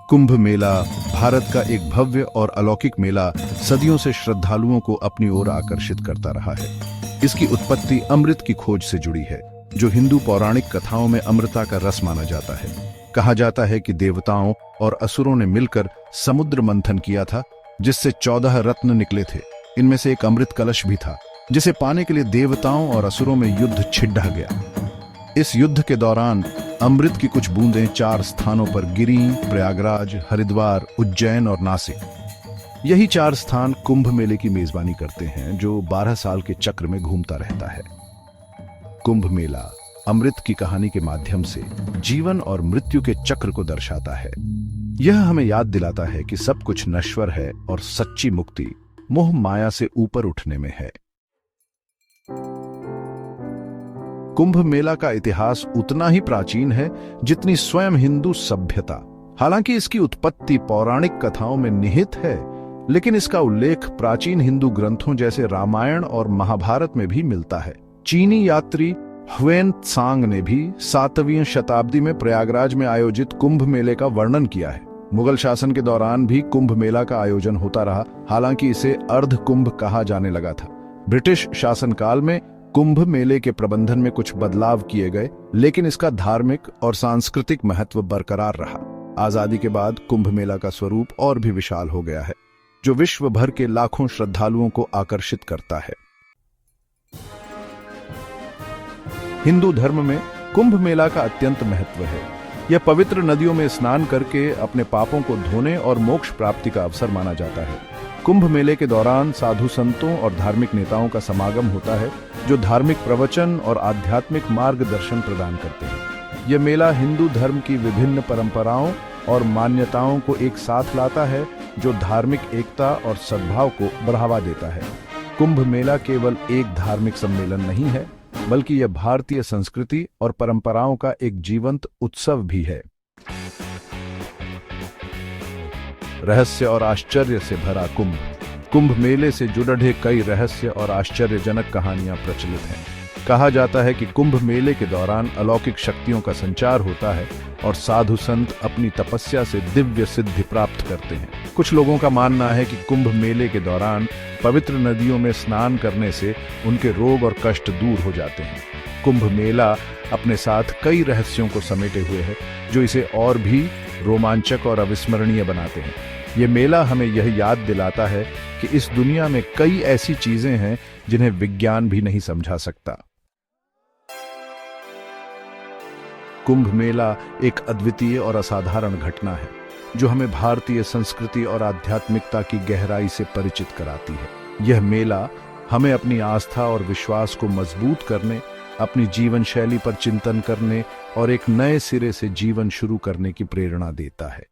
कुंभ मेला भारत का एक भव्य और अलौकिक मेला सदियों से श्रद्धालुओं को अपनी ओर आकर्षित करता रहा है। इसकी उत्पत्ति अमृत की खोज से जुड़ी है, जो हिंदू पौराणिक कथाओं में अमृता का रस माना जाता है। कहा जाता है कि देवताओं और असुरों ने मिलकर समुद्र मंथन किया था, जिससे 14 रत्न निकले थे। इनमें से एक अमृत कलश भी था, जिसे पाने के लिए देवताओं और असुरों में युद्ध छिड़ा गया। इस युद्ध के दौरान अमृत की कुछ बूंदें 4 स्थानों पर गिरी: प्रयागराज, हरिद्वार, उज्जैन और नासिक। यही 4 स्थान कुंभ मेले की मेजबानी करते हैं, जो 12 साल के चक्र में घूमता रहता है। कुंभ मेला अमृत की कहानी के माध्यम से जीवन और मृत्यु के चक्र को दर्शाता है। यह हमें याद दिलाता है कि सब कुछ नश्वर है और सच्ची मुक्ति मोह माया से ऊपर उठने में है। कुंभ मेला का इतिहास उतना ही प्राचीन है जितनी स्वयं हिंदू सभ्यता। हालांकि इसकी उत्पत्ति पौराणिक कथाओं में निहित है, लेकिन इसका उल्लेख प्राचीन हिंदू ग्रंथों जैसे रामायण और महाभारत में भी मिलता है। चीनी यात्री ह्वेन त्सांग ने भी 7वीं शताब्दी में प्रयागराज में आयोजित कुंभ मेले का वर्णन किया है। मुगल शासन के दौरान भी कुंभ मेला का आयोजन होता रहा, हालांकि इसे अर्ध कुंभ कहा जाने लगा था। ब्रिटिश शासनकाल में कुंभ मेले के प्रबंधन में कुछ बदलाव किए गए, लेकिन इसका धार्मिक और सांस्कृतिक महत्व बरकरार रहा। आजादी के बाद कुंभ मेला का स्वरूप और भी विशाल हो गया है, जो विश्व भर के लाखों श्रद्धालुओं को आकर्षित करता है। हिंदू धर्म में कुंभ मेला का अत्यंत महत्व है। यह पवित्र नदियों में स्नान करके अपने पापों को धोने और मोक्ष प्राप्ति का अवसर माना जाता है। कुंभ मेले के दौरान साधु संतों और धार्मिक नेताओं का समागम होता है, जो धार्मिक प्रवचन और आध्यात्मिक मार्गदर्शन प्रदान करते हैं। यह मेला हिंदू धर्म की विभिन्न परंपराओं और मान्यताओं को एक साथ लाता है, जो धार्मिक एकता और सद्भाव को बढ़ावा देता है। कुंभ मेला केवल एक धार्मिक सम्मेलन नहीं है, बल्कि यह भारतीय संस्कृति और परंपराओं का एक जीवंत उत्सव भी है। रहस्य और आश्चर्य से भरा कुंभ मेले से जुड़े कई रहस्य और आश्चर्यजनक कहानियां प्रचलित हैं। कहा जाता है कि कुंभ मेले के दौरान अलौकिक शक्तियों का संचार होता है और साधु संत अपनी तपस्या से दिव्य सिद्धि प्राप्त करते हैं। कुछ लोगों का मानना है कि कुंभ मेले के दौरान पवित्र नदियों में स्नान करने से उनके रोग और कष्ट दूर हो जाते हैं। कुंभ मेला अपने साथ कई रहस्यों को समेटे हुए है, जो इसे और भी रोमांचक और अविस्मरणीय बनाते हैं। ये मेला हमें यह याद दिलाता है कि इस दुनिया में कई ऐसी चीजें हैं जिन्हें विज्ञान भी नहीं समझा सकता। कुंभ मेला एक अद्वितीय और असाधारण घटना है, जो हमें भारतीय संस्कृति और आध्यात्मिकता की गहराई से परिचित कराती है। यह मेला हमें अपनी आस्था और विश्वास को मजबूत करने, अपनी जीवन शैली पर चिंतन करने और एक नए सिरे से जीवन शुरू करने की प्रेरणा देता है।